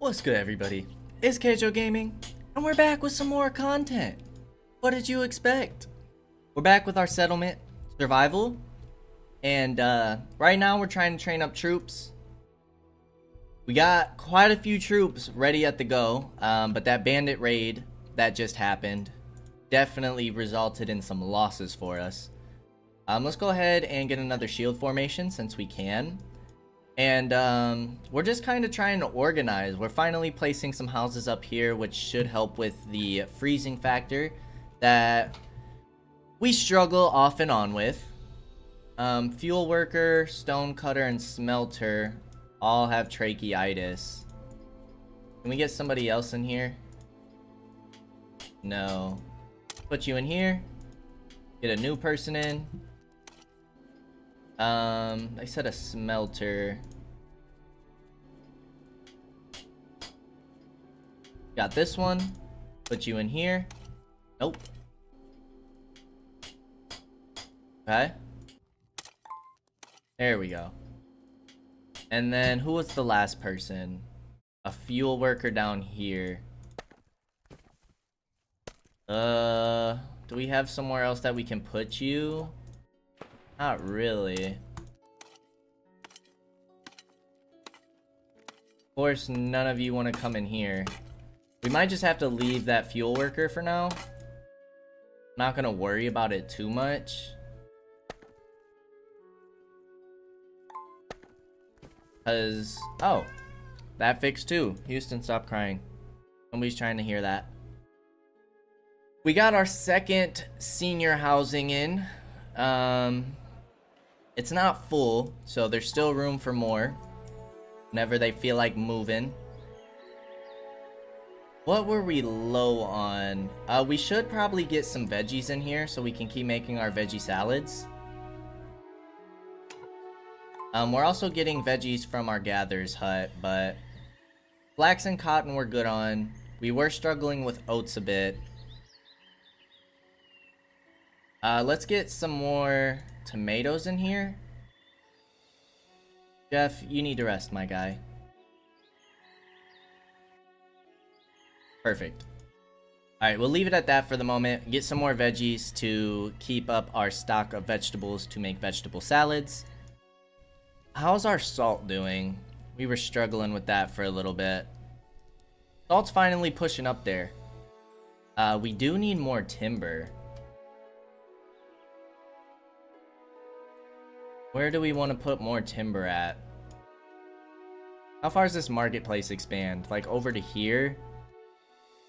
What's good, everybody? It's Kaige-O Gaming, and we're back with some more content. What did you expect? We're back with our settlement survival, and right now we're trying to train up troops. We got quite a few troops ready at the go, but that bandit raid that just happened definitely resulted in some losses for us. Let's go ahead and get another shield formation since we can. And we're just kind of trying to organize. We're finally placing some houses up here, which should help with the freezing factor that we struggle off and on with. Fuel worker, stone cutter, and smelter all have tracheitis. Can we get somebody else in here? No. Put you in here. Get a new person in. I said a smelter. Got this one. Put you in here. Nope. Okay. There we go. And then who was the last person? A fuel worker down here. Do we have somewhere else that we can put you? Not really. Of course, none of you want to come in here. We might just have to leave that fuel worker for now. Not gonna worry about it too much. Oh, that fixed too. Houston, stop crying. Nobody's trying to hear that. We got our second senior housing in. It's not full, so there's still room for more whenever they feel like moving. What were we low on? We should probably get some veggies in here so we can keep making our veggie salads. We're also getting veggies from our gatherer's hut, but flax and cotton we're good on. We were struggling with oats a bit. Let's get some more tomatoes in here. Jeff, you need to rest, my guy. Perfect. Alright, we'll leave it at that for the moment. Get some more veggies to keep up our stock of vegetables to make vegetable salads. How's our salt doing? We were struggling with that for a little bit. Salt's finally pushing up there. We do need more timber. Where do we want to put more timber at? How far does this marketplace expand? Like over to here?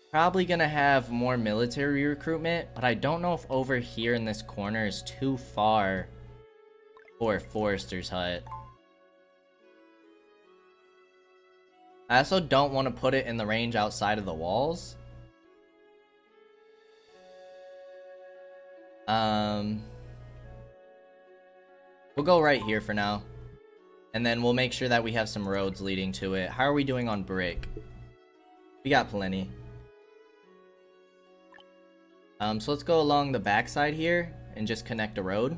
Probably gonna have more military recruitment, but I don't know if over here in this corner is too far for a forester's hut. I also don't want to put it in the range outside of the walls. We'll go right here for now. And then we'll make sure that we have some roads leading to it. How are we doing on brick? We got plenty. So let's go along the backside here and just connect a road.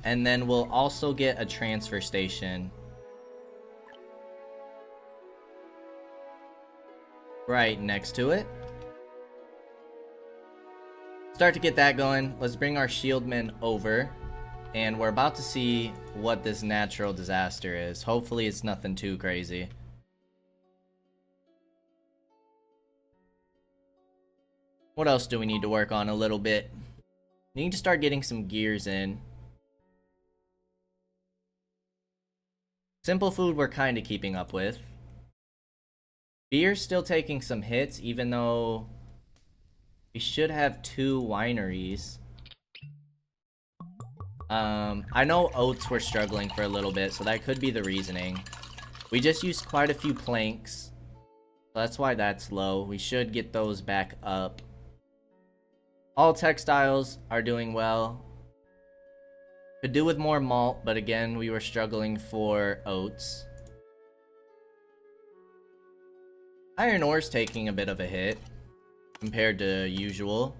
And then we'll also get a transfer station right next to it. Start to get that going. Let's bring our shieldmen over. And we're about to see what this natural disaster is. Hopefully it's nothing too crazy. What else do we need to work on a little bit? We need to start getting some gears in. Simple food we're kind of keeping up with. Beer's still taking some hits, even though we should have 2 wineries. I know oats were struggling for a little bit, so that could be the reasoning. We just used quite a few planks, so that's why that's low. We should get those back up. All textiles are doing well. Could do with more malt, but again, we were struggling for oats. Iron ore's taking a bit of a hit compared to usual.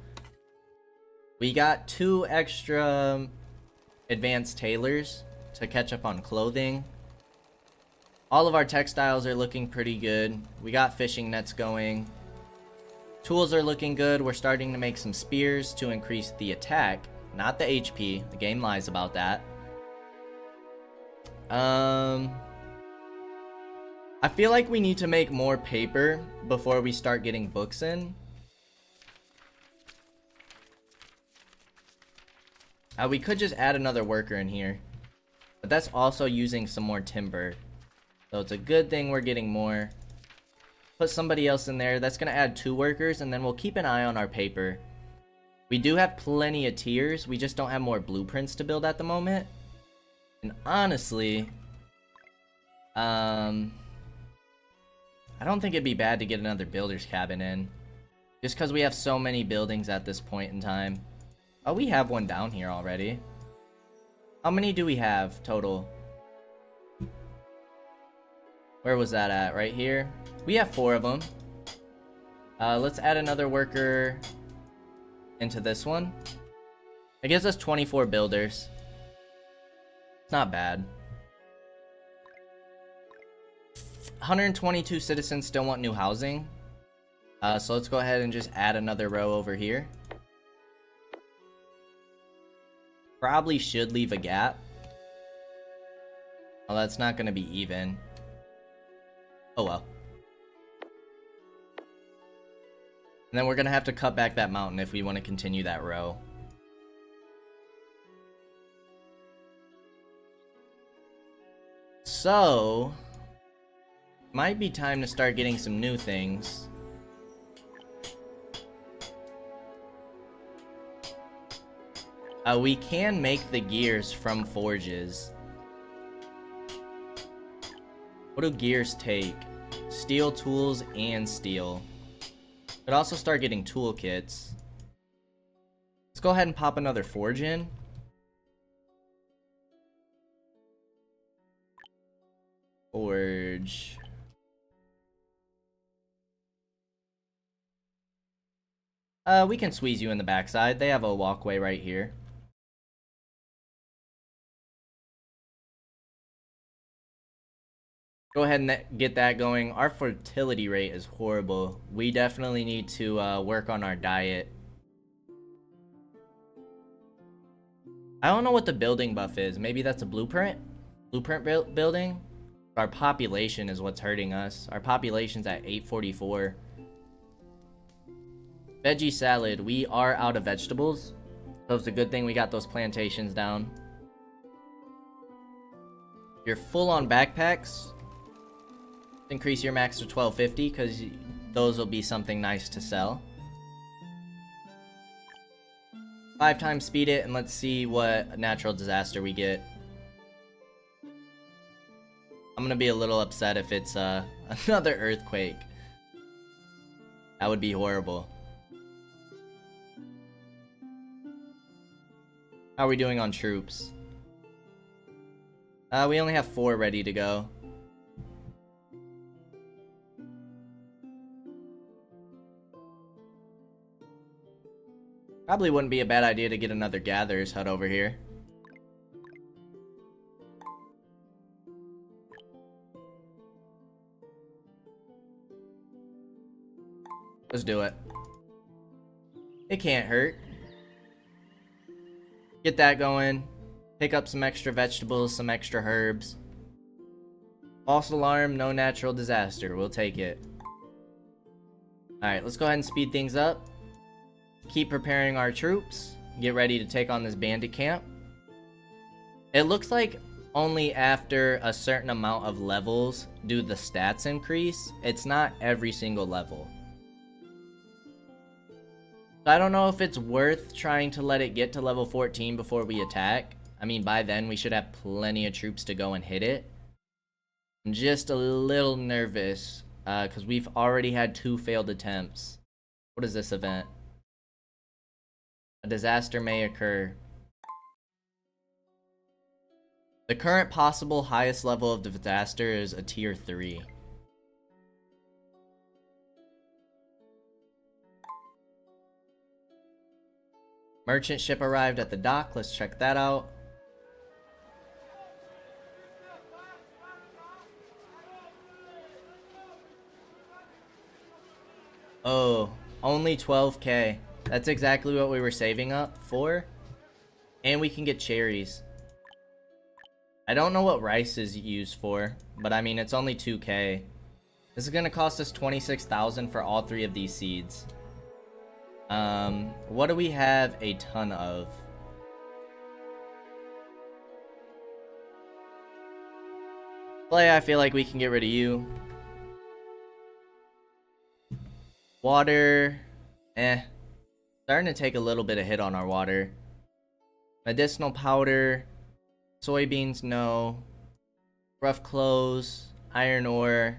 We got 2 extra advanced tailors to catch up on clothing. All of our textiles are looking pretty good. We got fishing nets going. Tools are looking good. We're starting to make some spears to increase the attack, not the HP. The game lies about that. I feel like we need to make more paper before we start getting books in. We could just add another worker in here, but that's also using some more timber. So it's a good thing we're getting more. Put somebody else in there. That's gonna add 2 workers, and then we'll keep an eye on our paper. We do have plenty of tiers. We just don't have more blueprints to build at the moment. And honestly, I don't think it'd be bad to get another builder's cabin in, just because we have so many buildings at this point in time. Oh, we have one down here already. How many do we have total? Where was that at? Right here? We have 4 of them. Let's add another worker into this one. It gives us 24 builders. It's not bad. 122 citizens still want new housing. So let's go ahead and just add another row over here. Probably should leave a gap. Well, that's not going to be even. Oh well. And then we're going to have to cut back that mountain if we want to continue that row. So, might be time to start getting some new things. We can make the gears from forges. What do gears take? Steel tools and steel. Could also start getting toolkits. Let's go ahead and pop another forge in. Forge. We can squeeze you in the backside. They have a walkway right here. Go ahead and get that going. Our fertility rate is horrible. We definitely need to work on our diet. I don't know what the building buff is. Maybe that's a blueprint? Blueprint building? Our population is what's hurting us. Our population's at 844. Veggie salad. We are out of vegetables. So it's a good thing we got those plantations down. You're full on backpacks. Increase your max to 1250 because those will be something nice to sell. 5 times speed it, and let's see what natural disaster we get. I'm gonna be a little upset if it's another earthquake. That would be horrible. How are we doing on troops? We only have 4 ready to go. Probably wouldn't be a bad idea to get another gatherer's hut over here. Let's do it. It can't hurt. Get that going. Pick up some extra vegetables, some extra herbs. False alarm, no natural disaster. We'll take it. Alright, let's go ahead and speed things up. Keep preparing our troops. Get ready to take on this bandit camp. It looks like only after a certain amount of levels do the stats increase. It's not every single level. So I don't know if it's worth trying to let it get to level 14 before we attack. I mean, by then we should have plenty of troops to go and hit it. I'm just a little nervous because we've already had 2 failed attempts. What is this event? A disaster may occur. The current possible highest level of disaster is a tier 3. Merchant ship arrived at the dock. Let's check that out. Oh, only 12k. That's exactly what we were saving up for. And we can get cherries. I don't know what rice is used for, but I mean, it's only 2k. This is gonna cost us 26,000 for all 3 of these seeds. What do we have a ton of? Clay, I feel like we can get rid of you. Water, starting to take a little bit of hit on our water. Medicinal powder, soybeans, no. Rough clothes, iron ore.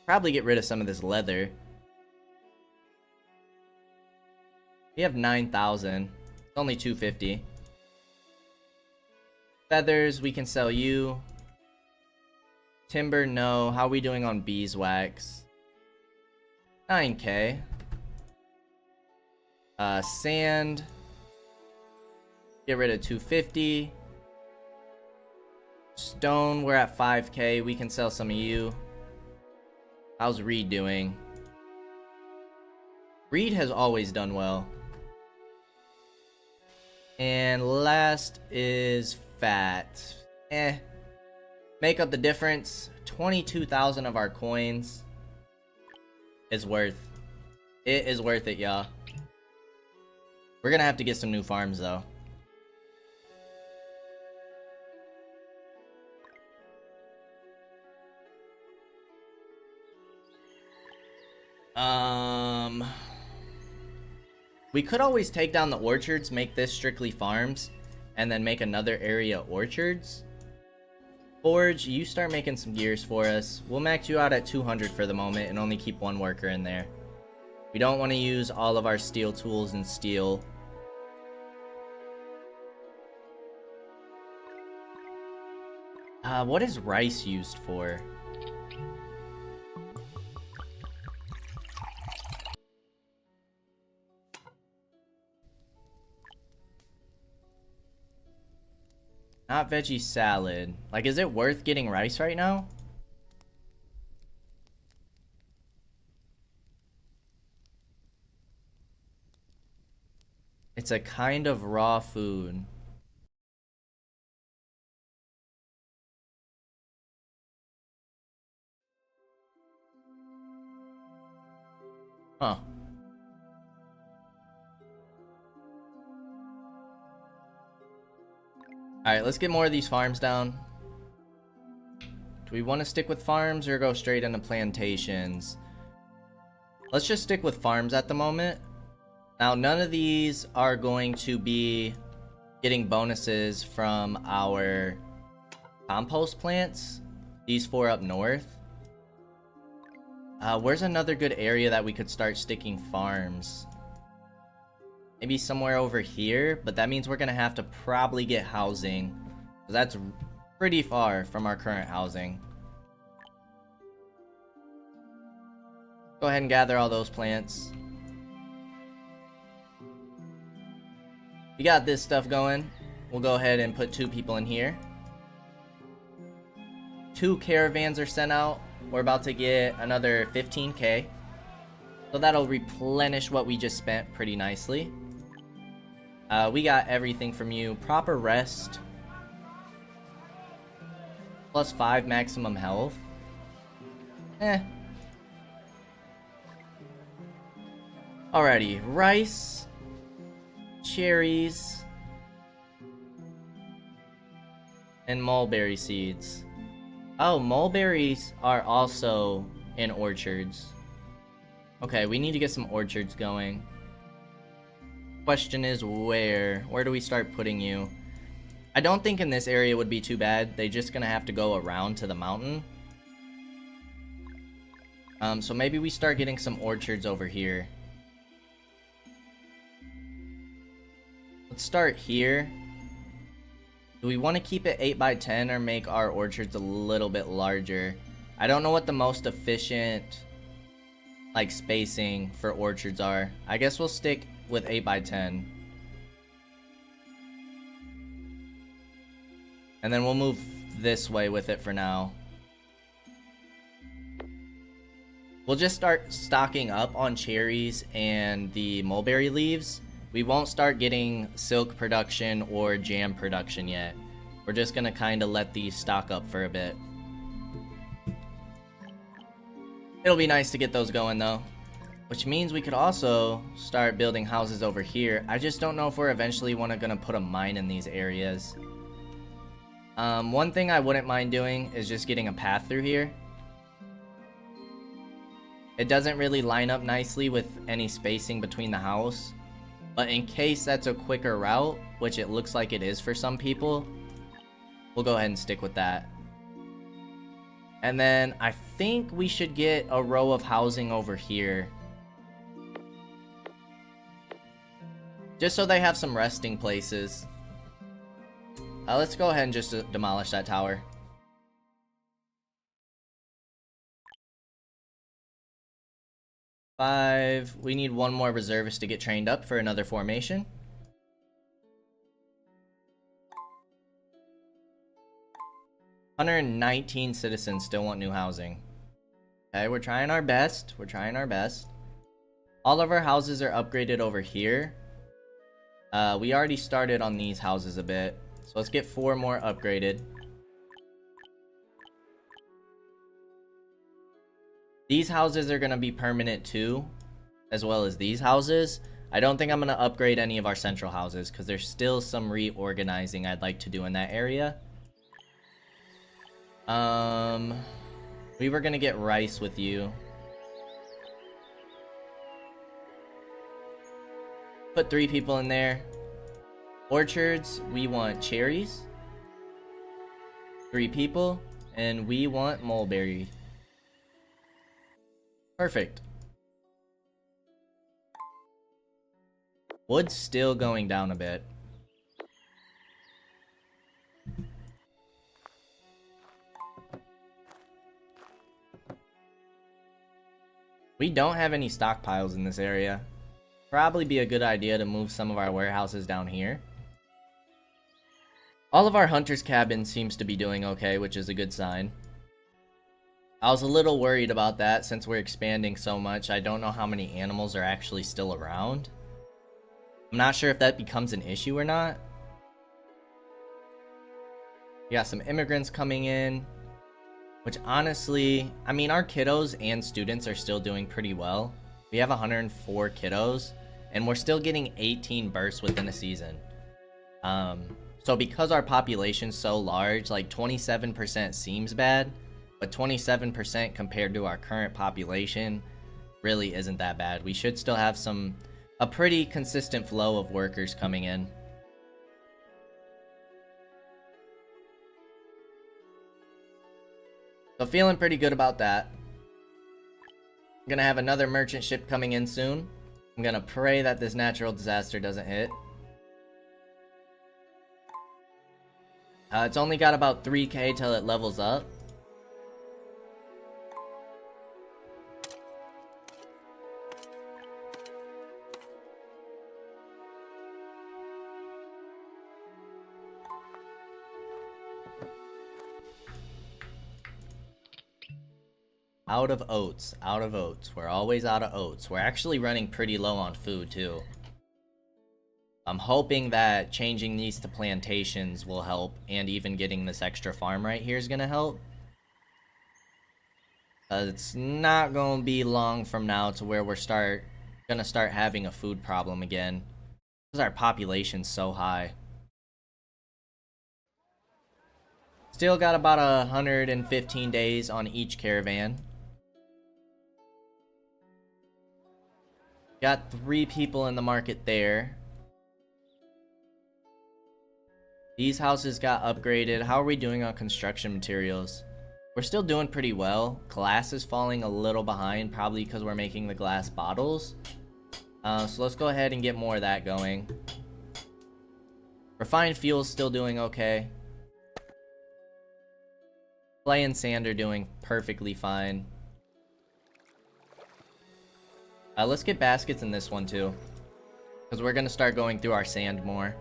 Probably get rid of some of this leather. We have 9,000. It's only 250. Feathers, we can sell you. Timber, no. How are we doing on beeswax? 9k. Sand. Get rid of 250. Stone, we're at 5k. We can sell some of you. How's Reed doing? Reed has always done well. And last is fat. Make up the difference. 22,000 of our coins is worth. It is worth it, y'all. We're gonna have to get some new farms though. We could always take down the orchards, make this strictly farms, and then make another area orchards. Forge, you start making some gears for us. We'll max you out at 200 for the moment and only keep 1 worker in there. We don't want to use all of our steel tools and steel. What is rice used for? Not veggie salad. Like, is it worth getting rice right now? It's a kind of raw food. Huh. Alright, let's get more of these farms down. Do we want to stick with farms or go straight into plantations? Let's just stick with farms at the moment. Now, none of these are going to be getting bonuses from our compost plants. These 4 up north. Where's another good area that we could start sticking farms? Maybe somewhere over here, but that means we're gonna have to probably get housing. That's pretty far from our current housing. Go ahead and gather all those plants. We got this stuff going. We'll go ahead and put 2 people in here. 2 caravans are sent out. We're about to get another 15k. So that'll replenish what we just spent pretty nicely. We got everything from you. Proper rest. Plus 5 maximum health. Alrighty, rice. Cherries. And mulberry seeds. Oh, mulberries are also in orchards. Okay, we need to get some orchards going. Question is where? Where do we start putting you? I don't think in this area would be too bad. They're just gonna have to go around to the mountain. So maybe we start getting some orchards over here. Let's start here. Do we want to keep it 8 by 10 or make our orchards a little bit larger? I don't know what the most efficient like spacing for orchards are. I guess we'll stick with 8 by 10. And then we'll move this way with it for now. We'll just start stocking up on cherries and the mulberry leaves. We won't start getting silk production or jam production yet. We're just gonna kind of let these stock up for a bit. It'll be nice to get those going though. Which means we could also start building houses over here. I just don't know if we're eventually gonna put a mine in these areas. One thing I wouldn't mind doing is just getting a path through here. It doesn't really line up nicely with any spacing between the house. But in case that's a quicker route, which it looks like it is for some people, we'll go ahead and stick with that. And then I think we should get a row of housing over here. Just so they have some resting places. Let's go ahead and just demolish that tower. Five. We need one more reservist to get trained up for another formation. $119 citizens still want new housing. Okay, we're trying our best. We're trying our best. All of our houses are upgraded over here. We already started on these houses a bit. So let's get 4 more upgraded. These houses are going to be permanent too, as well as these houses. I don't think I'm going to upgrade any of our central houses because there's still some reorganizing I'd like to do in that area. We were going to get rice with you. Put 3 people in there. Orchards, we want cherries. 3 people. And we want mulberry. Perfect. Wood's still going down a bit. We don't have any stockpiles in this area. Probably be a good idea to move some of our warehouses down here. All of our hunters' cabin seems to be doing okay, which is a good sign. I was a little worried about that since we're expanding so much. I don't know how many animals are actually still around. I'm not sure if that becomes an issue or not. We got some immigrants coming in, which honestly, I mean, our kiddos and students are still doing pretty well. We have 104 kiddos, and we're still getting 18 births within a season. So because our population's so large, like 27% seems bad, but 27% compared to our current population really isn't that bad. We should still have a pretty consistent flow of workers coming in. So feeling pretty good about that. I'm gonna have another merchant ship coming in soon. I'm gonna pray that this natural disaster doesn't hit. It's only got about 3k till it levels up. Out of oats, out of oats. We're always out of oats. We're actually running pretty low on food too. I'm hoping that changing these to plantations will help, and even getting this extra farm right here is gonna help. It's not gonna be long from now to where we're gonna start having a food problem again, because our population's so high. Still got about 115 days on each caravan. Got 3 people in the market there. These houses got upgraded. How are we doing on construction materials? We're still doing pretty well. Glass is falling a little behind, probably because we're making the glass bottles. So let's go ahead and get more of that going. Refined fuel's still doing okay. Clay and sand are doing perfectly fine. Let's get baskets in this one too, because we're gonna start going through our sand more.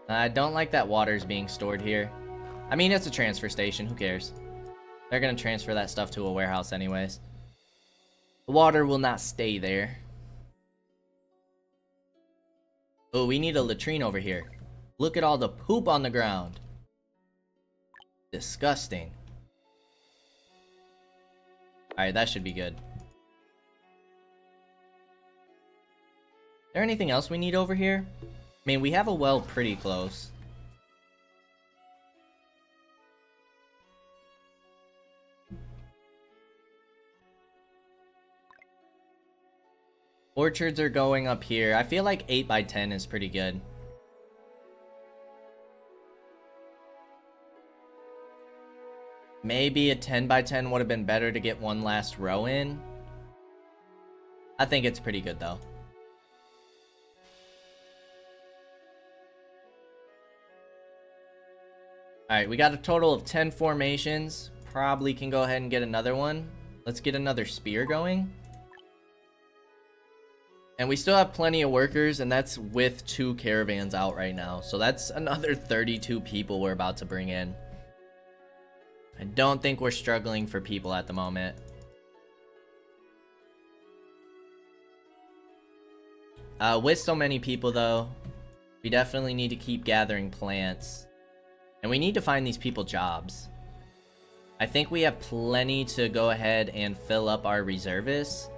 I don't like that water's being stored here. I mean, it's a transfer station, who cares? They're gonna transfer that stuff to a warehouse anyways. The water will not stay there. Oh, we need a latrine over here. Look at all the poop on the ground. Disgusting. Alright, that should be good. Is there anything else we need over here? I mean, we have a well pretty close. Orchards are going up here. I feel like 8 by 10 is pretty good. Maybe a 10 by 10 would have been better to get one last row in. I think it's pretty good though. Alright, we got a total of 10 formations. Probably can go ahead and get another one. Let's get another spear going. And we still have plenty of workers, and that's with 2 caravans out right now. So that's another 32 people we're about to bring in. I don't think we're struggling for people at the moment. With so many people though, we definitely need to keep gathering plants. And we need to find these people jobs. I think we have plenty to go ahead and fill up our reservists.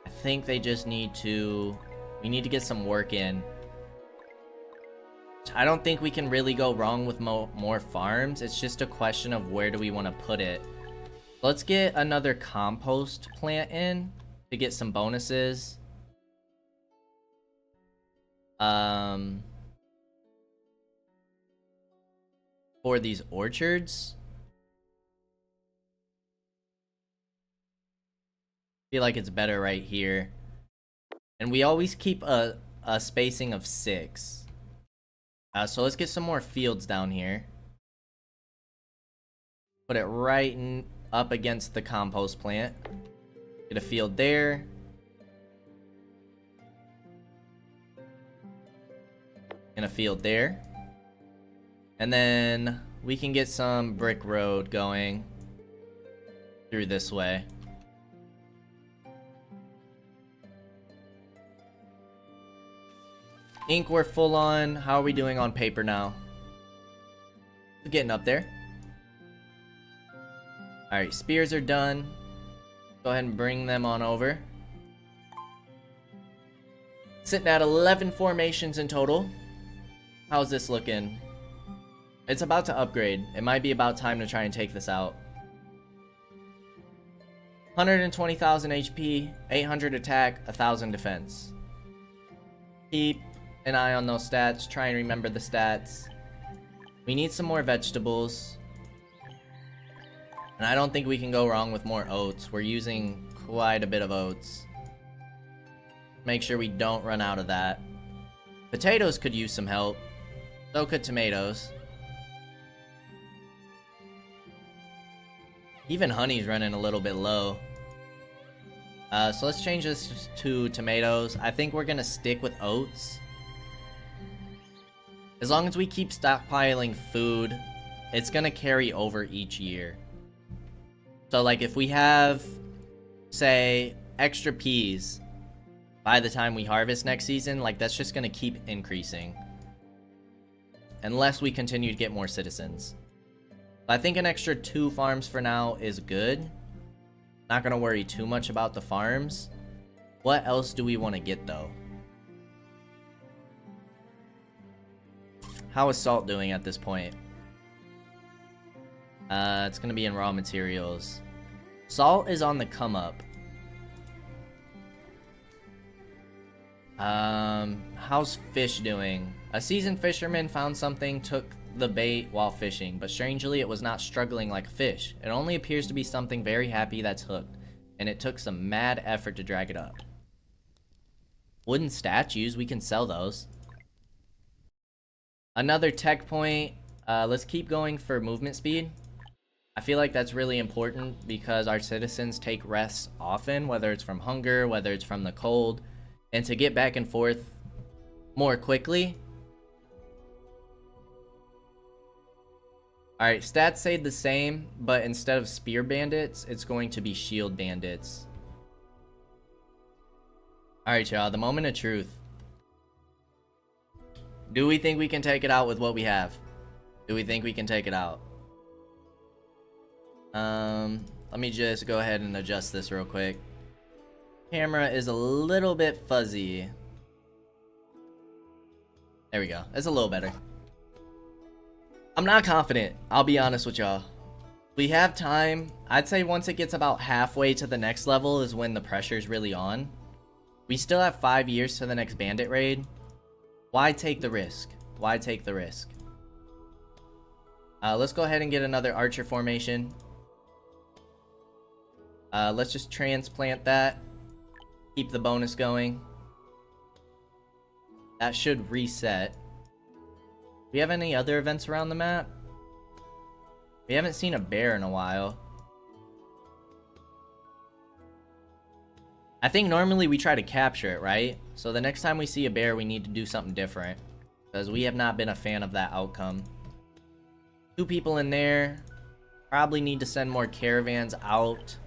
I think they just need to... we need to get some work in. I don't think we can really go wrong with more farms. It's just a question of where do we want to put it. Let's get another compost plant in to get some bonuses. For these orchards. Feel like it's better right here. And we always keep a spacing of 6. So let's get some more fields down here. Put it right up against the compost plant. Get a field there. And a field there. And then we can get some brick road going through this way. Ink, we're full on. How are we doing on paper now? We're getting up there. Alright, spears are done. Go ahead and bring them on over. Sitting at 11 formations in total. How's this looking? It's about to upgrade. It might be about time to try and take this out. 120,000 HP, 800 attack, 1,000 defense. Keep an eye on those stats. Try and remember the stats. We need some more vegetables. And I don't think we can go wrong with more oats. We're using quite a bit of oats. Make sure we don't run out of that. Potatoes could use some help. So could tomatoes. Even honey's running a little bit low. So let's change this to tomatoes. I think we're gonna stick with oats. As long as we keep stockpiling food, it's gonna carry over each year. So like if we have, say, extra peas by the time we harvest next season, like that's just gonna keep increasing. Unless we continue to get more citizens. But I think an extra 2 farms for now is good. Not gonna worry too much about the farms. What else do we want to get though? How is salt doing at this point? It's gonna be in raw materials. Salt is on the come up. How's fish doing? A seasoned fisherman found something, took the bait while fishing, but strangely it was not struggling like a fish. It only appears to be something very happy that's hooked, and it took some mad effort to drag it up. Wooden statues, we can sell those. Another tech point. Let's keep going for movement speed. I feel like that's really important because our citizens take rests often, whether it's from hunger, whether it's from the cold, and to get back and forth more quickly, Alright, stats stayed the same, but instead of spear bandits, it's going to be shield bandits. Alright, y'all, the moment of truth. Do we think we can take it out with what we have? Do we think we can take it out? Let me just go ahead and adjust this real quick. Camera is a little bit fuzzy. There we go. It's a little better. I'm not confident. I'll be honest with y'all. We have time. I'd say once it gets about halfway to the next level is when the pressure's really on. We still have 5 years to the next bandit raid. Why take the risk? Why take the risk? Let's go ahead and get another archer formation. Let's just transplant that. Keep the bonus going. That should reset. Do we have any other events around the map? We haven't seen a bear in a while. I think normally we try to capture it, right? So the next time we see a bear, we need to do something different. Because we have not been a fan of that outcome. 2 people in there. Probably need to send more caravans out.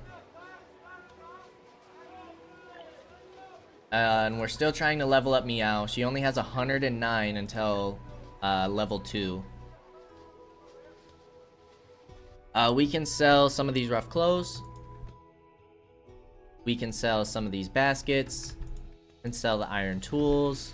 And we're still trying to level up Meow. She only has 109 until level 2. We can sell some of these rough clothes. We can sell some of these baskets. And sell the iron tools.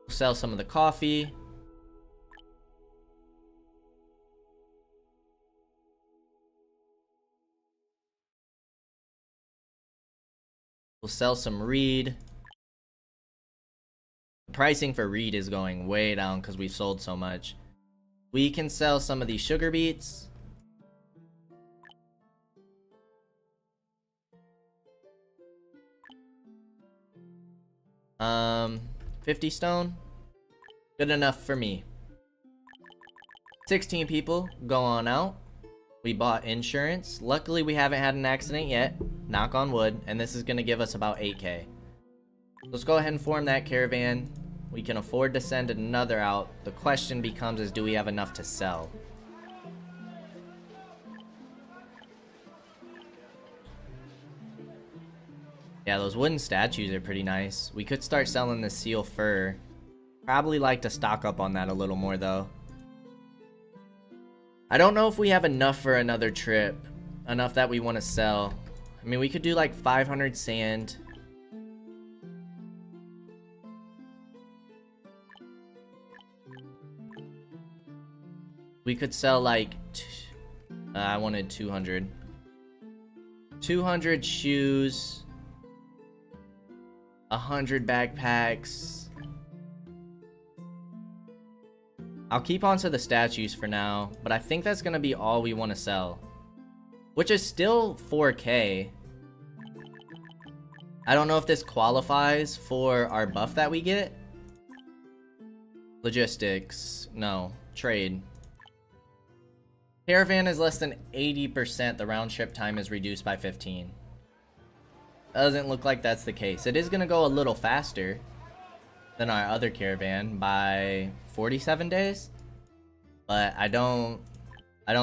Sell some of the coffee. We'll sell some reed. The pricing for reed is going way down because we've sold so much. We can sell some of these sugar beets. Um, 50 stone. Good enough for me. 16 people, go on out. We bought insurance. Luckily, we haven't had an accident yet. Knock on wood. And this is going to give us about 8k. Let's go ahead and form that caravan. We can afford to send another out. The question becomes is, do we have enough to sell? Yeah, those wooden statues are pretty nice. We could start selling the seal fur. Probably like to stock up on that a little more though. I don't know if we have enough for another trip. Enough that we want to sell. I mean, we could do like 500 sand. We could sell like... I wanted 200. 200 shoes. 100 backpacks. I'll keep on to the statues for now, but I think that's going to be all we want to sell. Which is still 4k. I don't know if this qualifies for our buff that we get. Logistics. No. Trade. Caravan is less than 80%. The round trip time is reduced by 15. Doesn't look like that's the case. It is going to go a little faster than our other caravan by 47 days. But I don't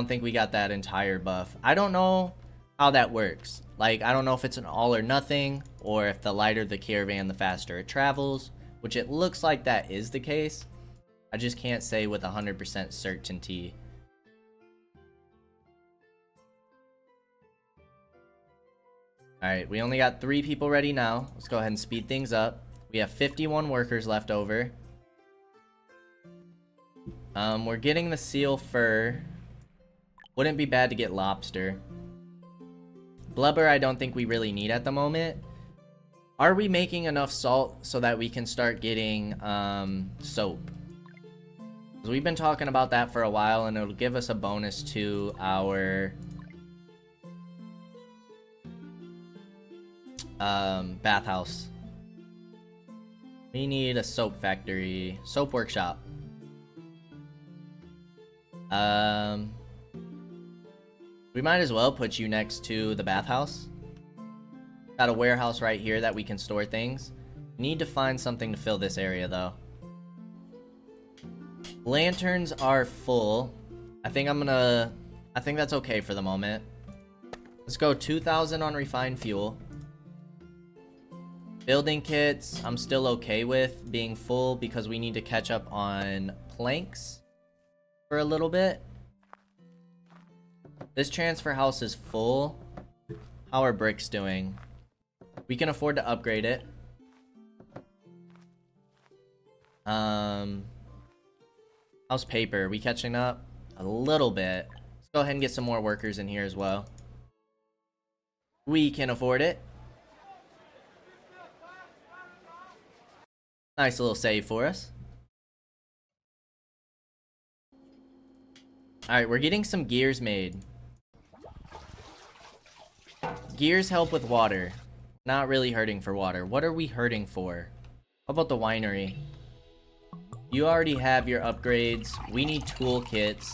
think we got that entire buff. I don't know how that works. Like, I don't know if it's an all or nothing, or if the lighter the caravan, the faster it travels, which it looks like that is the case. I just can't say with 100% certainty. Alright, we only got 3 people ready now. Let's go ahead and speed things up. We have 51 workers left over. We're getting the seal fur. Wouldn't be bad to get lobster. Blubber I don't think we really need at the moment. Are we making enough salt so that we can start getting soap? Because we've been talking about that for a while, and it'll give us a bonus to our bathhouse. We need a soap factory. Soap workshop. We might as well put you next to the bathhouse. Got a warehouse right here that we can store things. Need to find something to fill this area though. Lanterns are full. I think that's okay for the moment. Let's go 2,000 on refined fuel. Building kits, I'm still okay with being full because we need to catch up on planks for a little bit. This transfer house is full. How are bricks doing? We can afford to upgrade it. How's paper? We catching up? A little bit. Let's go ahead and get some more workers in here as well. We can afford it. Nice little save for us. Alright, we're getting some gears made. Gears help with water. Not really hurting for water. What are we hurting for? How about the winery? You already have your upgrades. We need toolkits.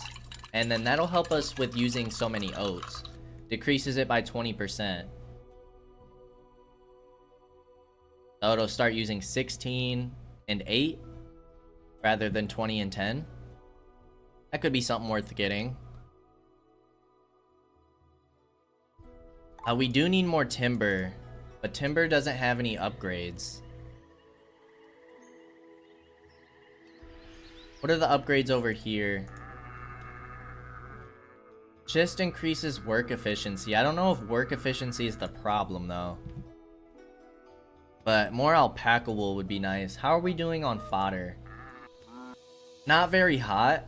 And then that'll help us with using so many oats. Decreases it by 20%. So it'll start using 16 and 8 rather than 20 and 10. That could be something worth getting. We do need more timber, but timber doesn't have any upgrades. What are the upgrades over here? Just increases work efficiency. I don't know if work efficiency is the problem though. But more alpaca wool would be nice. How are we doing on fodder? Not very hot.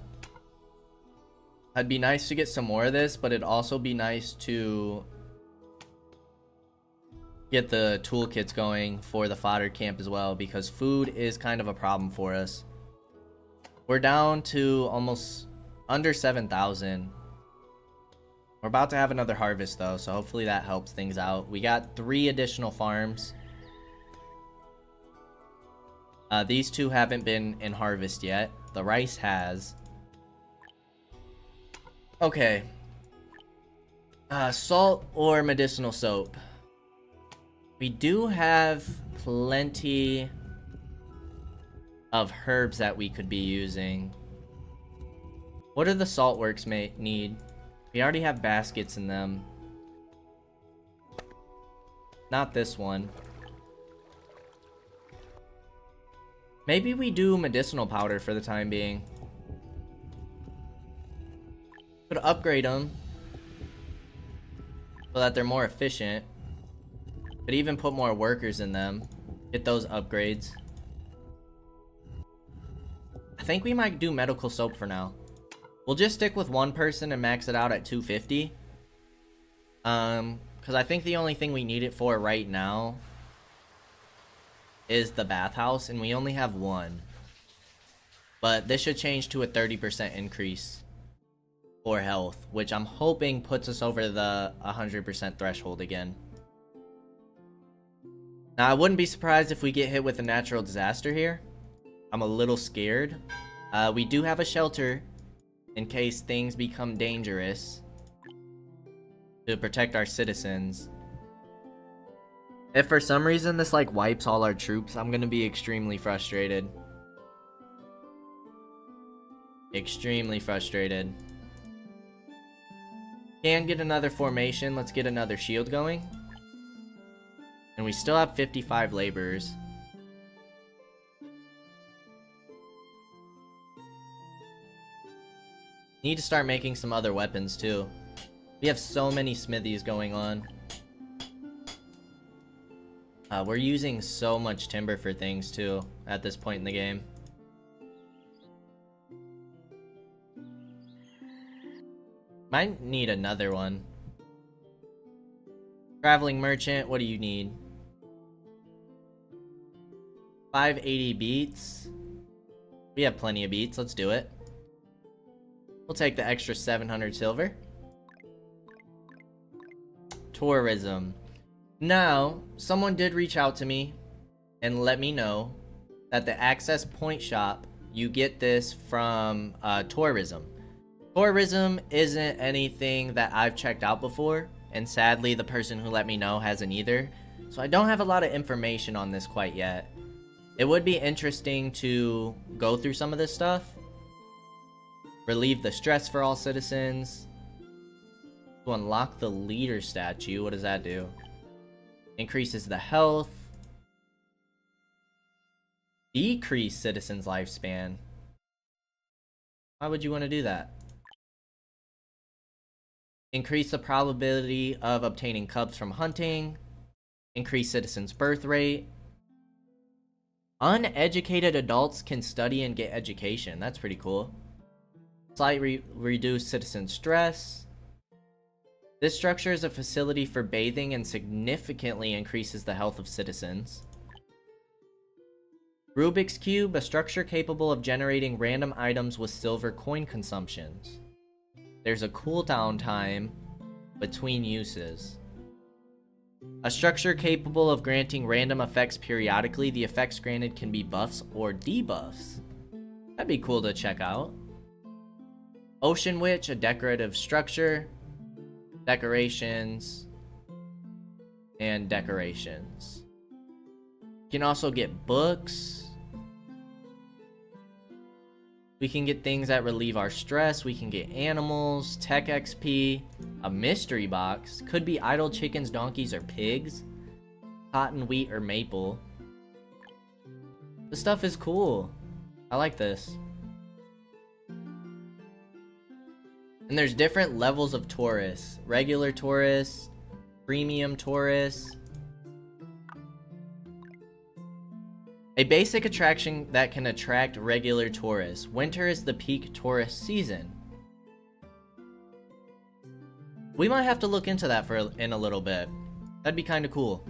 It'd be nice to get some more of this, but it'd also be nice to get the toolkits going for the fodder camp as well, because food is kind of a problem for us. We're down to almost under 7,000. We're about to have another harvest though, so hopefully that helps things out. We got 3 additional farms. These 2 haven't been in harvest yet. The rice has. Okay. Salt or medicinal soap. We do have plenty of herbs that we could be using. What do the salt works need? We already have baskets in them. Not this one. Maybe we do medicinal powder for the time being. Could upgrade them so that they're more efficient. Could even put more workers in them. Get those upgrades. I think we might do medical soap for now. We'll just stick with one person and max it out at 250. Because I think the only thing we need it for right now is the bathhouse, and we only have 1. But this should change to a 30% increase for health, which I'm hoping puts us over the 100% threshold again. Now, I wouldn't be surprised if we get hit with a natural disaster here. I'm a little scared. We do have a shelter in case things become dangerous to protect our citizens. If for some reason this like wipes all our troops, I'm gonna be extremely frustrated. Extremely frustrated. Can get another formation. Let's get another shield going. And we still have 55 laborers. Need to start making some other weapons too. We have so many smithies going on. We're using so much timber for things too at this point in the game. Might need another one. Traveling merchant, what do you need? 580 beats. We have plenty of beats, let's do it. We'll take the extra 700 silver. Tourism. Now, someone did reach out to me and let me know that the access point shop, you get this from tourism. Tourism isn't anything that I've checked out before, and sadly the person who let me know hasn't either, so I don't have a lot of information on this quite yet. It would be interesting to go through some of this stuff. Relieve the stress for all citizens. To unlock the leader statue, what does that do? Increases the health. Decrease citizens' lifespan. Why would you want to do that? Increase the probability of obtaining cubs from hunting. Increase citizens' birth rate. Uneducated adults can study and get education. That's pretty cool. Slightly reduce citizen stress. This structure is a facility for bathing and significantly increases the health of citizens. Rubik's Cube, a structure capable of generating random items with silver coin consumptions. There's a cooldown time between uses. A structure capable of granting random effects periodically. The effects granted can be buffs or debuffs. That'd be cool to check out. Ocean Witch, a decorative structure. Decorations. And decorations. You can also get books. We can get things that relieve our stress. We can get animals, tech XP, a mystery box. Could be idle chickens, donkeys, or pigs. Cotton, wheat, or maple. This stuff is cool. I like this. And there's different levels of tourists. Regular tourists, premium tourists. A basic attraction that can attract regular tourists. Winter is the peak tourist season. We might have to look into that in a little bit. That'd be kind of cool.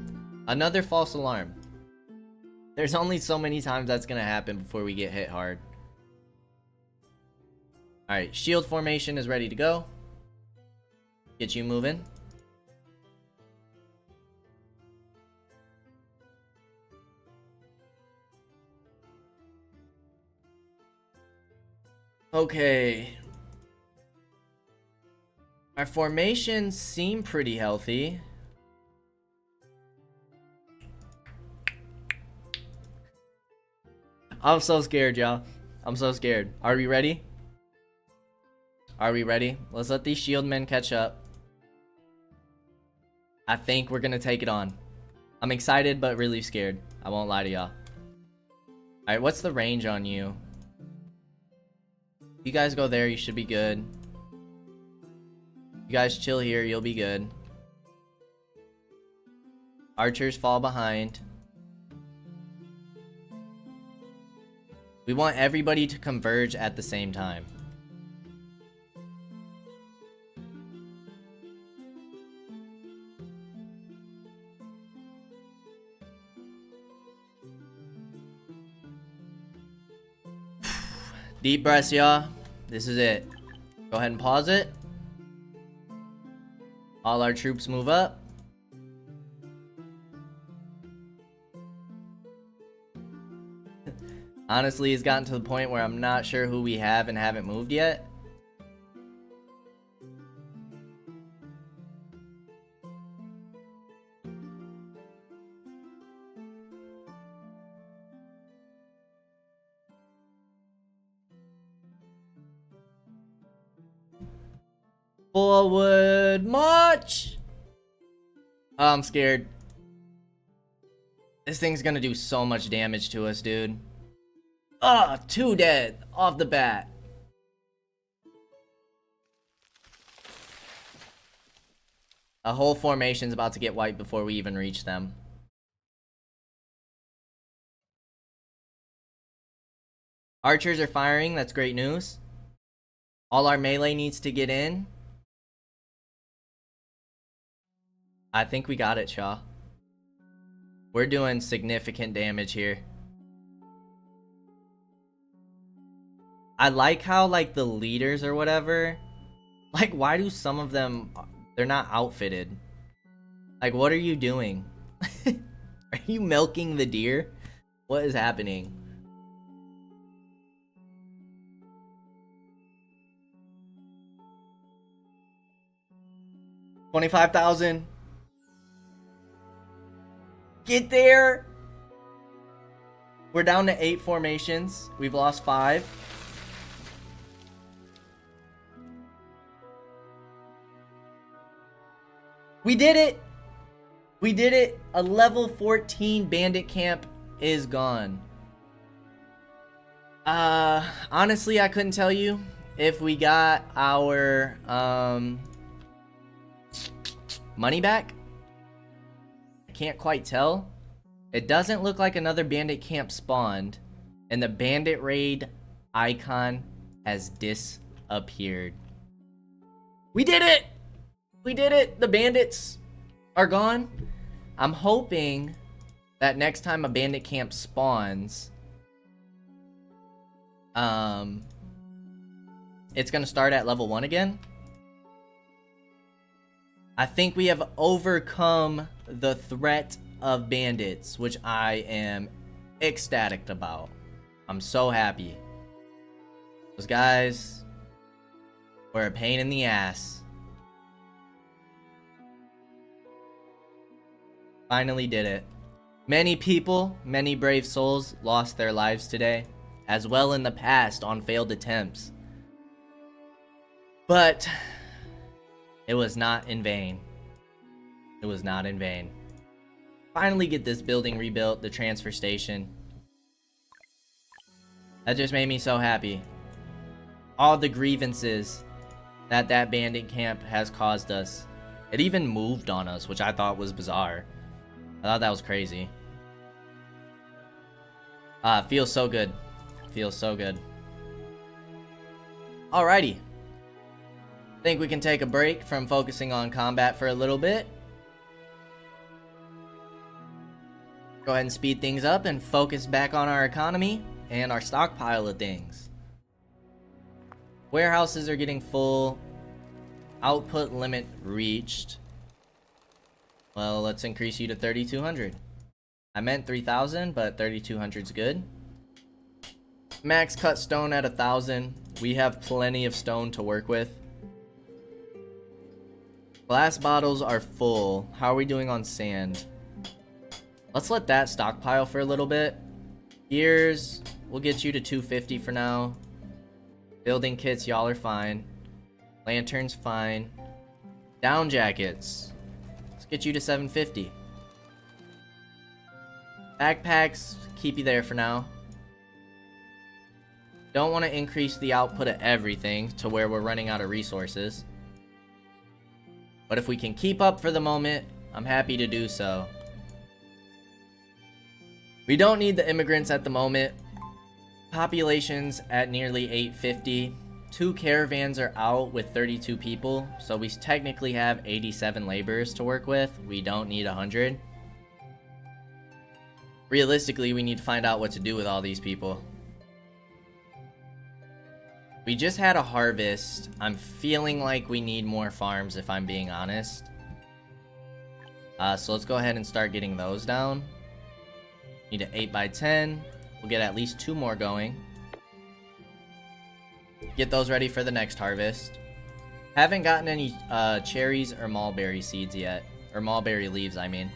Another false alarm. There's only so many times that's gonna happen before we get hit hard. Alright, shield formation is ready to go. Get you moving. Okay. Our formations seem pretty healthy. I'm so scared, y'all. I'm so scared. Are we ready? Are we ready? Let's let these shield men catch up. I think we're gonna take it on. I'm excited, but really scared. I won't lie to y'all. Alright, what's the range on you? You guys go there, you should be good. You guys chill here, you'll be good. Archers fall behind. We want everybody to converge at the same time. Deep breaths, y'all. This is it. Go ahead and pause it. All our troops move up. Honestly, it's gotten to the point where I'm not sure who we have and haven't moved yet. Forward march! Oh, I'm scared. This thing's gonna do so much damage to us, dude. Ah, 2 dead off the bat. A whole formation's about to get wiped before we even reach them. Archers are firing, that's great news. All our melee needs to get in. I think we got it, Shaw. We're doing significant damage here. I like how, like, the leaders or whatever, like, why do some of them, they're not outfitted? Like, what are you doing? Are you milking the deer? What is happening? 25,000. Get there. We're down to 8 formations. We've lost 5. We did it. We did it. A level 14 bandit camp is gone. Honestly, I couldn't tell you if we got our money back. I can't quite tell. It doesn't look like another bandit camp spawned, and the bandit raid icon has disappeared. We did it! We did it! The bandits are gone. I'm hoping that next time a bandit camp spawns, it's gonna start at level 1 again. I think we have overcome the threat of bandits, which I am ecstatic about. I'm so happy. Those guys were a pain in the ass. Finally did it. Many people, many brave souls lost their lives today, as well in the past on failed attempts. But it was not in vain. It was not in vain. Finally get this building rebuilt, the transfer station. That just made me so happy. All the grievances that bandit camp has caused us. It even moved on us, which I thought was bizarre. I thought that was crazy. Feels so good. Feels so good. Alrighty. Think we can take a break from focusing on combat for a little bit. Go ahead and speed things up and focus back on our economy and our stockpile of things. Warehouses are getting full. Output limit reached. Well, let's increase you to 3,200. I meant 3,000, but 3,200's good. Max cut stone at 1,000. We have plenty of stone to work with. Glass bottles are full. How are we doing on sand? Let's let that stockpile for a little bit. Gears, we'll get you to 250 for now. Building kits, y'all are fine. Lanterns, fine. Down jackets. Let's get you to 750. Backpacks, keep you there for now. Don't want to increase the output of everything to where we're running out of resources. But if we can keep up for the moment, I'm happy to do so. We don't need the immigrants at the moment. Population's at nearly 850. 2 caravans are out with 32 people, so we technically have 87 laborers to work with. We don't need 100. Realistically, we need to find out what to do with all these people. We just had a harvest. I'm feeling like we need more farms, if I'm being honest. So let's go ahead and start getting those down. Need an 8x10. We'll get at least 2 more going. Get those ready for the next harvest. Haven't gotten any cherries or mulberry seeds yet. Or mulberry leaves, I mean.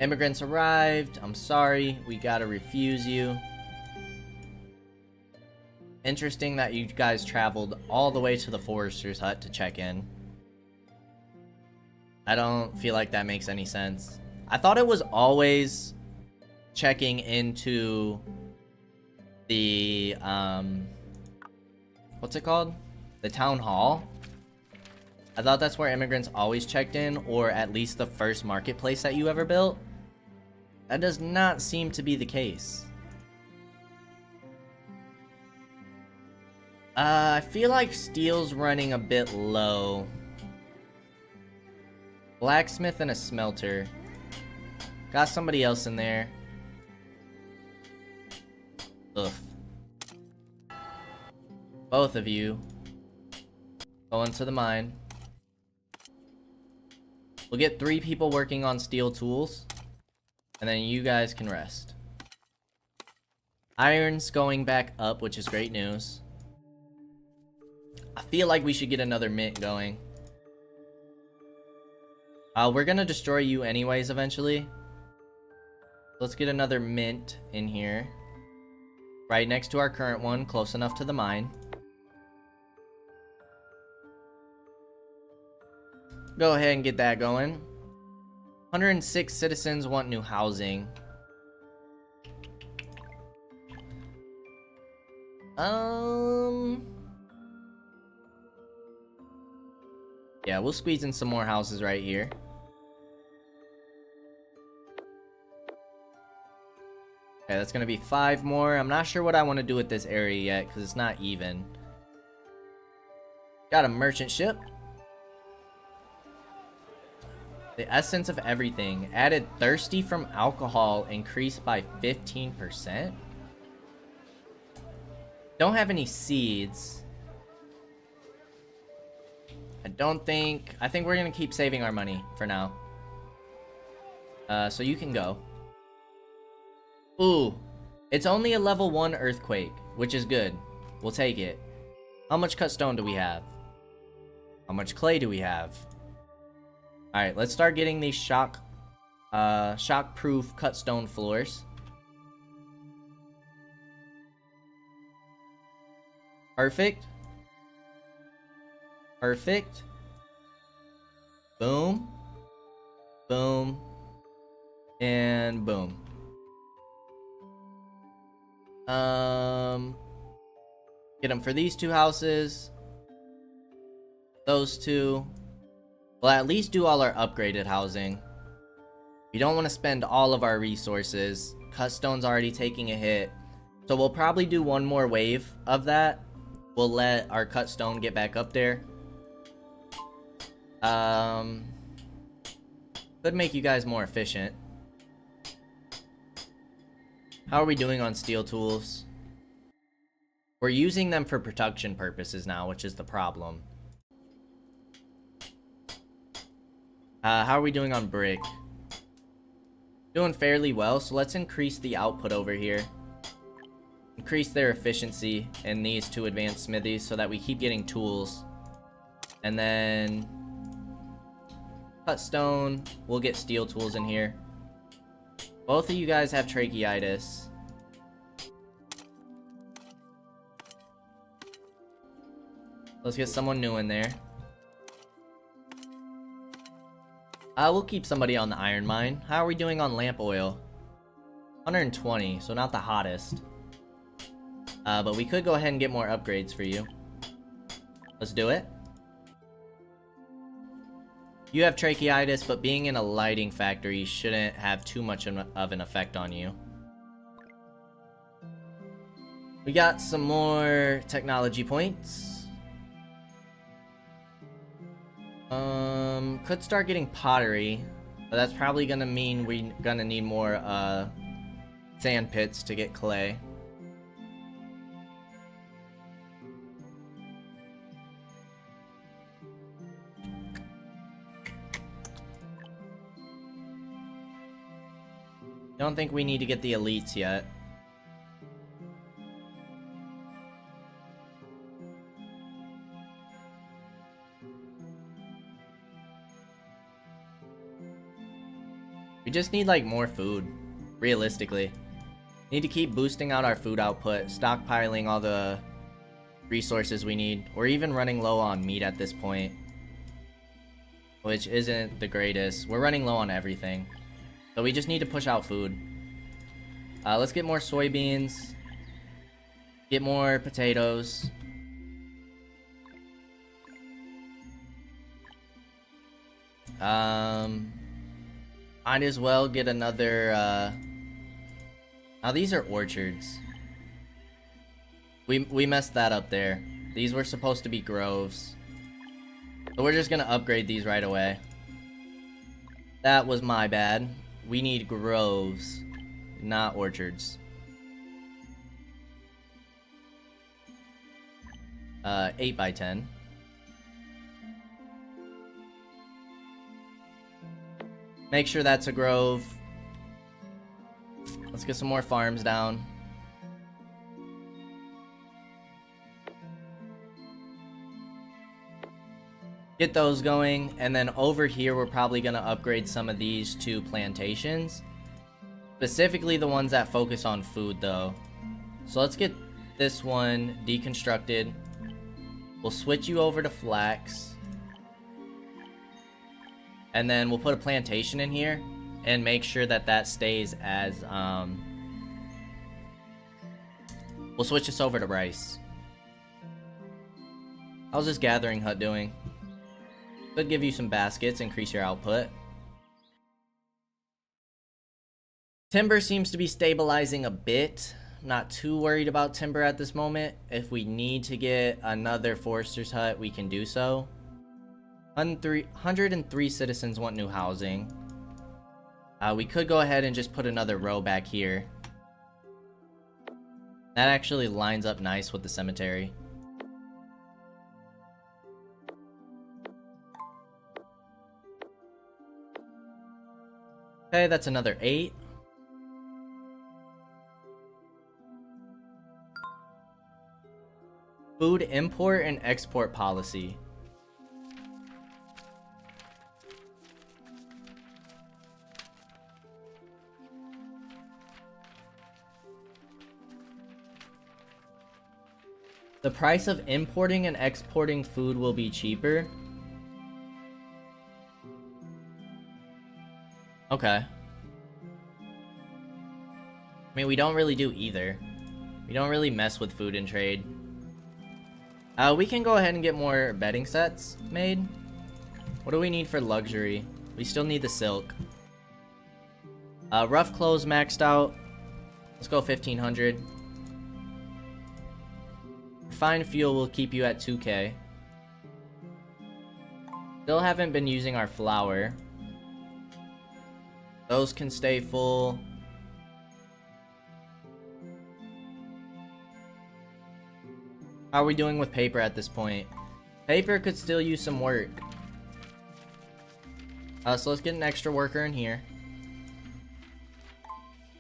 Immigrants arrived. I'm sorry. We gotta refuse you. Interesting that you guys traveled all the way to the forester's hut to check in. I don't feel like that makes any sense. I thought it was always checking into the what's it called? The town hall. I thought that's where immigrants always checked in, or at least the first marketplace that you ever built. That does not seem to be the case. I feel like steel's running a bit low. Blacksmith and a smelter. Got somebody else in there. Ugh. Both of you. Go into the mine. We'll get 3 people working on steel tools. And then you guys can rest. Iron's going back up, which is great news. I feel like we should get another mint going. We're gonna destroy you anyways eventually. Let's get another mint in here. Right next to our current one, close enough to the mine. Go ahead and get that going. 106 citizens want new housing. Yeah, we'll squeeze in some more houses right here. Okay, that's gonna be 5 more. I'm not sure what I want to do with this area yet, because it's not even. Got a merchant ship. The essence of everything. Added thirsty from alcohol, increased by 15%. Don't have any seeds. I think we're gonna keep saving our money for now. So you can go. Ooh, it's only a level 1 earthquake, which is good. We'll take it. How much cut stone do we have? How much clay do we have? Alright, let's start getting these shock-proof cut stone floors. Perfect. Perfect. Boom. Boom. And boom. Get them for these 2 houses. Those 2. We'll at least do all our upgraded housing. We don't want to spend all of our resources. Cut stone's already taking a hit. So we'll probably do one more wave of that. We'll let our cut stone get back up there. Could make you guys more efficient. How are we doing on steel tools? We're using them for production purposes now, which is the problem. How are we doing on brick? Doing fairly well, so let's increase the output over here. Increase their efficiency in these 2 advanced smithies so that we keep getting tools. And then cut stone, we'll get steel tools in here. Both of you guys have tracheitis. Let's get someone new in there. We'll keep somebody on the iron mine. How are we doing on lamp oil? 120, so not the hottest. But we could go ahead and get more upgrades for you. Let's do it. You have tracheitis, but being in a lighting factory shouldn't have too much of an effect on you. We got some more technology points. Could start getting pottery, but that's probably gonna mean we're gonna need more sand pits to get clay. Don't think we need to get the elites yet. We just need like more food, realistically. Need to keep boosting out our food output, stockpiling all the resources we need. We're even running low on meat at this point, which isn't the greatest. We're running low on everything. So we just need to push out food. Let's get more soybeans. Get more potatoes. Might as well get another, now these are orchards. We messed that up there. These were supposed to be groves. So we're just gonna upgrade these right away. That was my bad. We need groves, not orchards. 8 by 10. Make sure that's a grove. Let's get some more farms down. Get those going, and then over here we're probably going to upgrade some of these to plantations. Specifically the ones that focus on food though. So let's get this one deconstructed. We'll switch you over to flax. And then we'll put a plantation in here and make sure that that stays as, we'll switch this over to rice. How's this gathering hut doing? Could give you some baskets, increase your output. Timber seems to be stabilizing a bit. Not too worried about timber at this moment. If we need to get another forester's hut, we can do so. 103 citizens want new housing. We could go ahead and just put another row back here. That actually lines up nice with the cemetery. Okay, that's another 8. Food import and export policy. The price of importing and exporting food will be cheaper. Okay. I mean, we don't really do either. We don't really mess with food and trade. We can go ahead and get more bedding sets made. What do we need for luxury? We still need the silk. Rough clothes maxed out. Let's go 1500. Fine fuel will keep you at 2k. Still haven't been using our flour. Those can stay full. How are we doing with paper at this point? Paper could still use some work. So let's get an extra worker in here.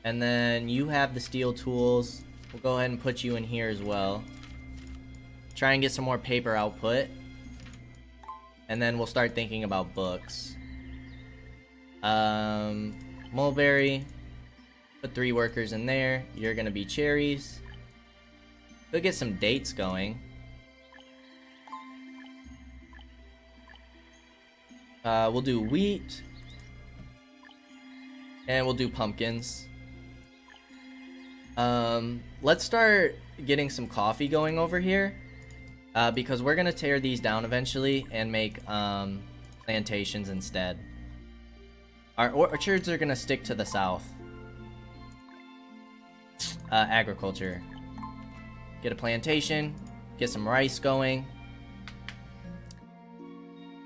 And then you have the steel tools. We'll go ahead and put you in here as well. Try and get some more paper output. And then we'll start thinking about books. Mulberry. Put 3 workers in there. You're gonna be cherries. We'll get some dates going. We'll do wheat. And we'll do pumpkins. Let's start getting some coffee going over here. Because we're gonna tear these down eventually and make plantations instead. Our orchards are gonna stick to the south. Agriculture. Get a plantation. Get some rice going.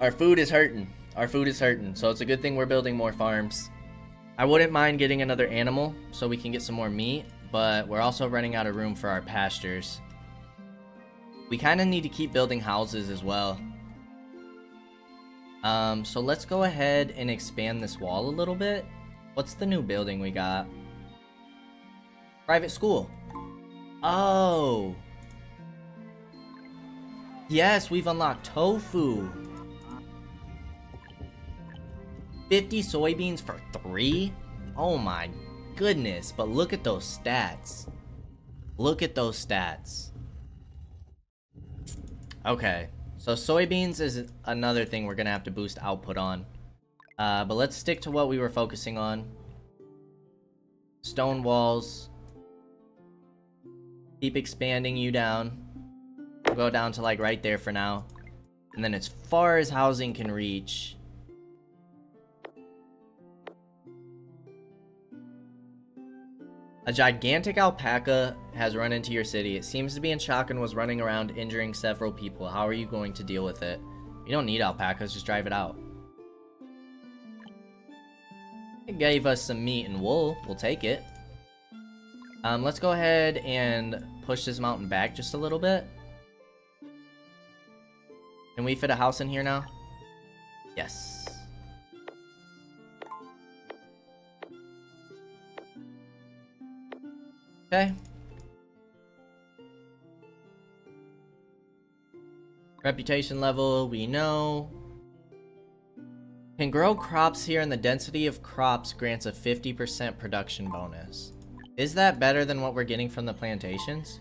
Our food is hurting. Our food is hurting. So it's a good thing we're building more farms. I wouldn't mind getting another animal so we can get some more meat. But we're also running out of room for our pastures. We kind of need to keep building houses as well. So let's go ahead and expand this wall a little bit. What's the new building we got? Private school. Oh. Yes, we've unlocked tofu. 50 soybeans for 3? Oh my goodness, but look at those stats. Look at those stats. Okay, so soybeans is another thing we're gonna have to boost output on. But let's stick to what we were focusing on. Stone walls. Keep expanding you down. We'll go down to like right there for now. And then as far as housing can reach. A gigantic alpaca has run into your city. It seems to be in shock and was running around injuring several people. How are you going to deal with it? You don't need alpacas, just drive it out. It gave us some meat and wool. We'll take it. Let's go ahead and push this mountain back just a little bit. Can we fit a house in here now? Yes. Okay. Reputation level, we know. Can grow crops here and the density of crops grants a 50% production bonus. Is that better than what we're getting from the plantations?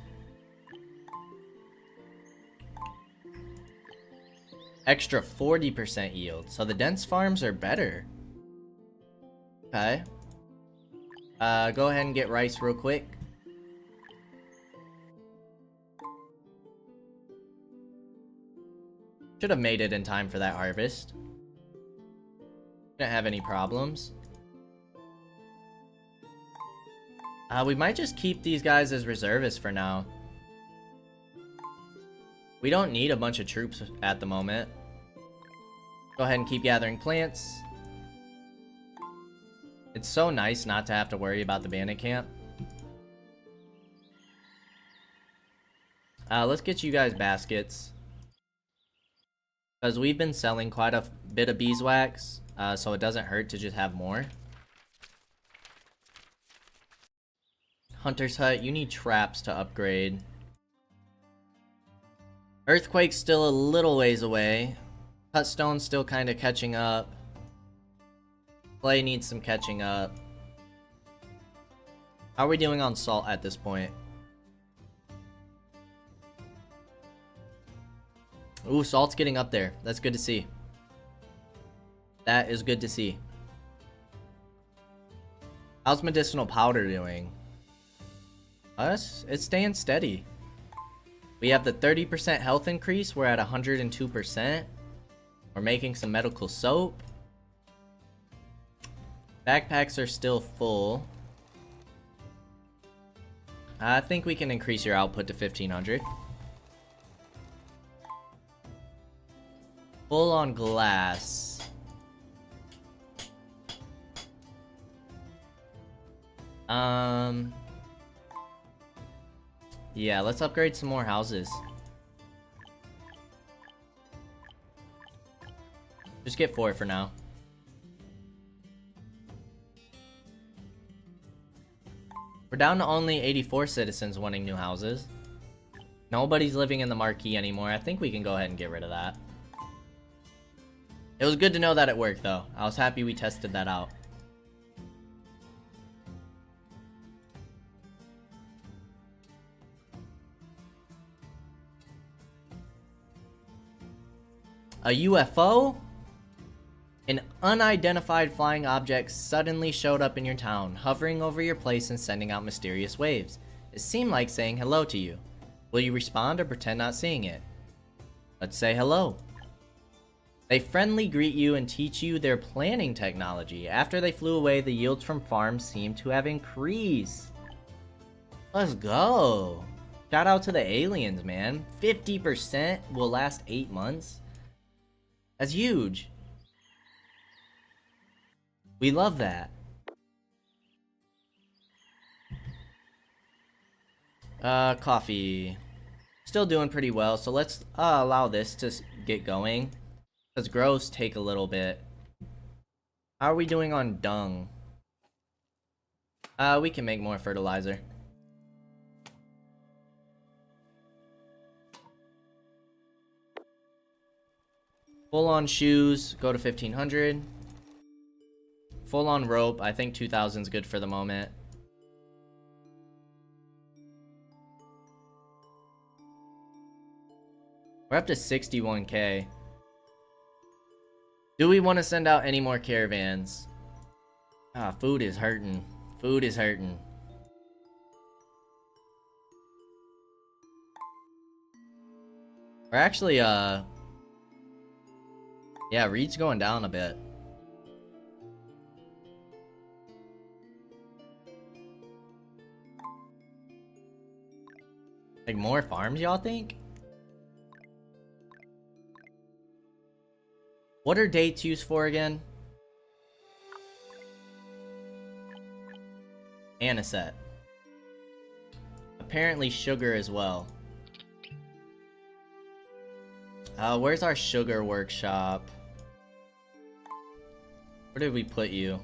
Extra 40% yield. So the dense farms are better. Okay. Go ahead and get rice real quick. Should have made it in time for that harvest. Didn't have any problems. We might just keep these guys as reservists for now. We don't need a bunch of troops at the moment. Go ahead and keep gathering plants. It's so nice not to have to worry about the bandit camp. Let's get you guys baskets. Because we've been selling quite a bit of beeswax, so it doesn't hurt to just have more. Hunter's Hut, you need traps to upgrade. Earthquake's still a little ways away. Cutstone's still kind of catching up. Clay needs some catching up. How are we doing on salt at this point? Ooh, salt's getting up there. That's good to see. That is good to see. How's medicinal powder doing? It's staying steady. We have the 30% health increase. We're at 102%. We're making some medical soap. Backpacks are still full. I think we can increase your output to 1500. Full on glass. Yeah, let's upgrade some more houses. Just get 4 for now. We're down to only 84 citizens wanting new houses. Nobody's living in the marquee anymore. I think we can go ahead and get rid of that. It was good to know that it worked, though. I was happy we tested that out. A UFO? An unidentified flying object suddenly showed up in your town, hovering over your place and sending out mysterious waves. It seemed like saying hello to you. Will you respond or pretend not seeing it? Let's say hello. They friendly greet you and teach you their planning technology. After they flew away, the yields from farms seem to have increased. Let's go. Shout out to the aliens, man. 50% will last 8 months. That's huge. We love that. Coffee. Still doing pretty well, so let's allow this to get going. Because grows take a little bit. How are we doing on dung? We can make more fertilizer. Full on shoes, go to 1500. Full on rope, I think 2000 is good for the moment. We're up to 61k. Do we want to send out any more caravans? Food is hurting. Food is hurting. We're actually, yeah, reed's going down a bit. Like more farms, y'all think? What are dates used for again? Anisette. Apparently sugar as well. Where's our sugar workshop? Where did we put you?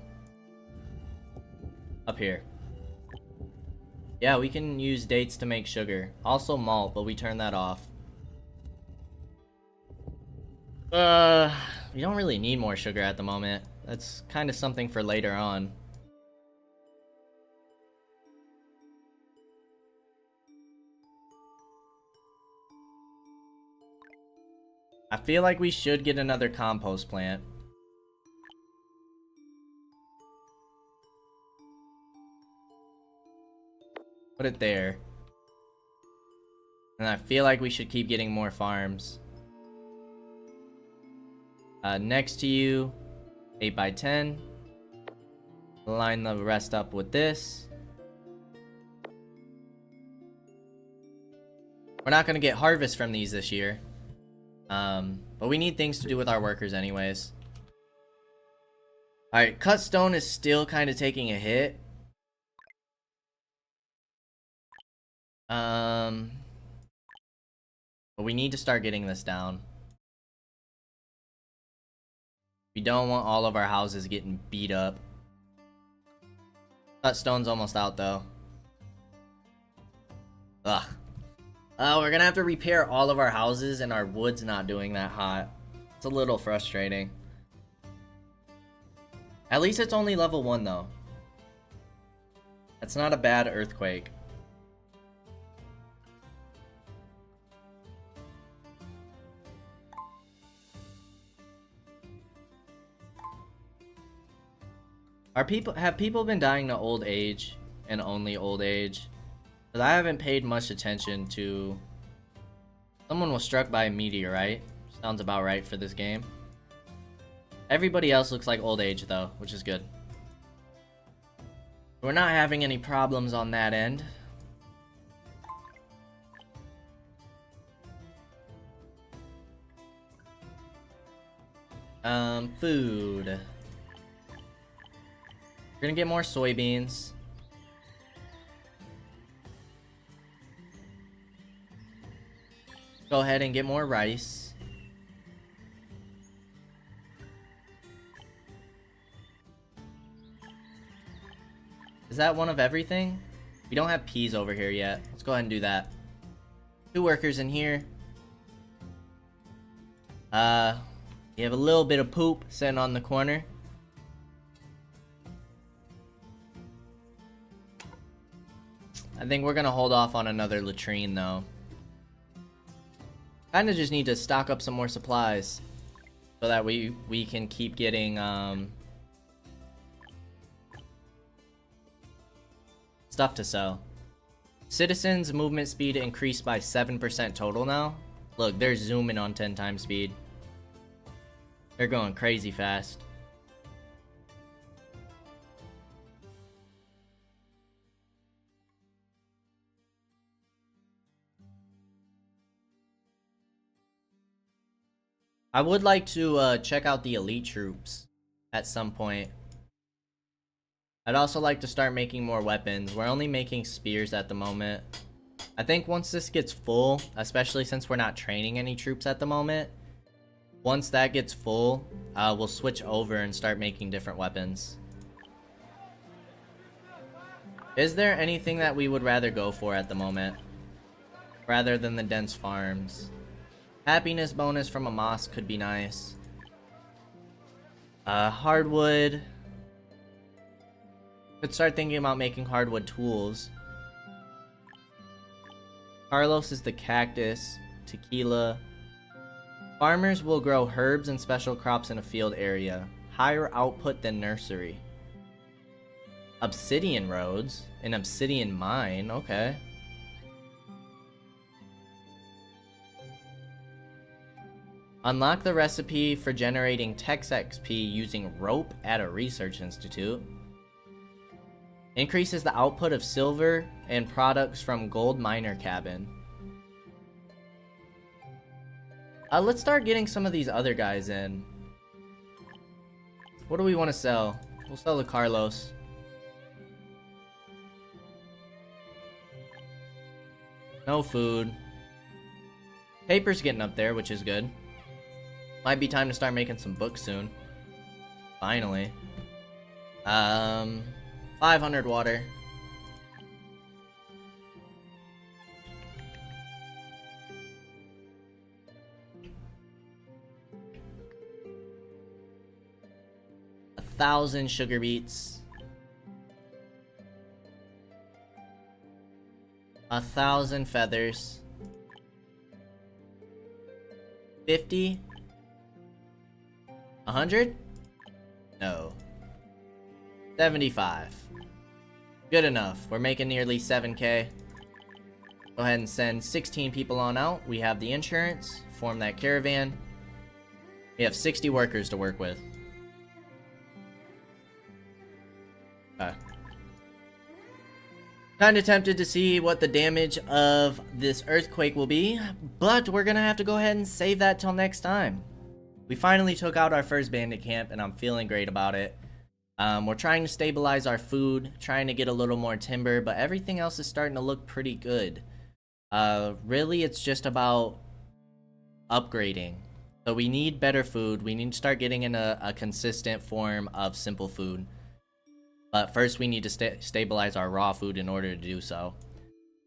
Up here. Yeah, we can use dates to make sugar. Also malt, but we turn that off. We don't really need more sugar at the moment. That's kind of something for later on. I feel like we should get another compost plant. Put it there. And I feel like we should keep getting more farms. Next to you, 8x10. Line the rest up with this. We're not going to get harvest from these this year. But we need things to do with our workers anyways. Alright, cut stone is still kind of taking a hit. But we need to start getting this down. We don't want all of our houses getting beat up. Cut stone's almost out though. Ugh. We're gonna have to repair all of our houses and our wood's not doing that hot. It's a little frustrating. At least it's only level 1 though. That's not a bad earthquake. Have people been dying to old age and only old age? Because I haven't paid much attention to... Someone was struck by a meteorite. Sounds about right for this game. Everybody else looks like old age though, which is good. We're not having any problems on that end. Food. We're gonna get more soybeans. Go ahead and get more rice. Is that one of everything? We don't have peas over here yet. Let's go ahead and do that. 2 workers in here. You have a little bit of poop sitting on the corner. I think we're gonna hold off on another latrine though. Kinda just need to stock up some more supplies so that we can keep getting stuff to sell. Citizens movement speed increased by 7% total now. Look, they're zooming on 10 times speed. They're going crazy fast. I would like to check out the elite troops at some point. I'd also like to start making more weapons. We're only making spears at the moment. I think once this gets full, especially since we're not training any troops at the moment, once that gets full, we'll switch over and start making different weapons. Is there anything that we would rather go for at the moment, rather than the dense farms? Happiness bonus from a mosque could be nice. Hardwood. Could start thinking about making hardwood tools. Carlos is the cactus. Tequila. Farmers will grow herbs and special crops in a field area. Higher output than nursery. Obsidian roads. An obsidian mine. Okay. Unlock the recipe for generating Tex XP using rope at a research institute. Increases the output of silver and products from gold miner cabin. Let's start getting some of these other guys in. What do we want to sell? We'll sell the Carlos. No food. Paper's getting up there, which is good. Might be time to start making some books soon. Finally. 500 water. 1,000 sugar beets. 1,000 feathers. 50? 100? No. 75. Good enough. We're making nearly 7k. Go ahead and send 16 people on out. We have the insurance. Form that caravan. We have 60 workers to work with. Okay. Kind of tempted to see what the damage of this earthquake will be, but we're gonna have to go ahead and save that till next time. We finally took out our first bandit camp, and I'm feeling great about it. We're trying to stabilize our food, trying to get a little more timber, but everything else is starting to look pretty good. Really, it's just about upgrading. So we need better food. We need to start getting in a consistent form of simple food. But first we need to stabilize our raw food in order to do so.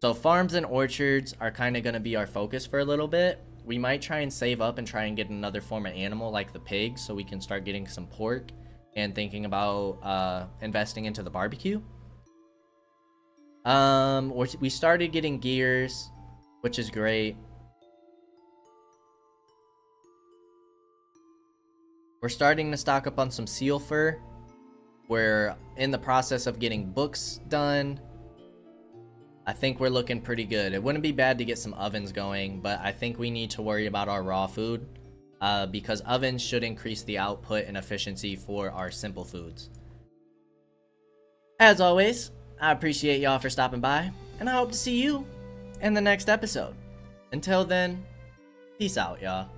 So farms and orchards are kind of going to be our focus for a little bit. We might try and save up and try and get another form of animal like the pig so we can start getting some pork and thinking about investing into the barbecue. We started getting gears, which is great. We're starting to stock up on some seal fur. We're in the process of getting books done. I think we're looking pretty good. It wouldn't be bad to get some ovens going, but I think we need to worry about our raw food because ovens should increase the output and efficiency for our simple foods. As always, I appreciate y'all for stopping by, and I hope to see you in the next episode. Until then, peace out, y'all.